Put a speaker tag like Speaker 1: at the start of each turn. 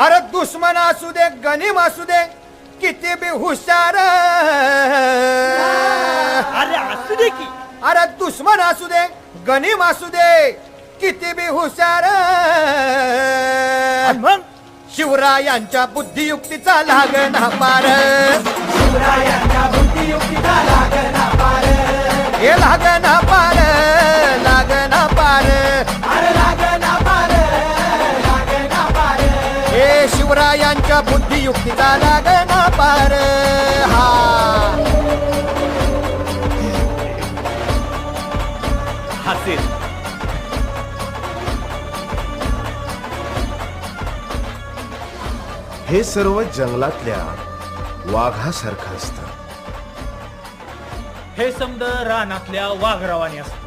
Speaker 1: अरे दुश्मन असू दे गनीम असू दे किती बी हुशार,
Speaker 2: अरे असू दे की.
Speaker 1: अरे दुश्मन असू दे गनीम असू दे किती बी हुशार,
Speaker 2: मग
Speaker 1: शिवरायांच्या बुद्धियुक्तीचा लागना पार,
Speaker 3: शिवरायांच्या बुद्धियुक्तीचा लागना पार,
Speaker 1: हे लागना पार, लागना पार,
Speaker 3: अरे लागना पार, लागना पार,
Speaker 1: हे शिवरायांच्या बुद्धियुक्तीचा लागना पार. हा
Speaker 2: हसेल.
Speaker 4: हे सर्व जंगलातल्या वाघासारखं असतं.
Speaker 2: हे समद रानातल्या वाघरावाने असत.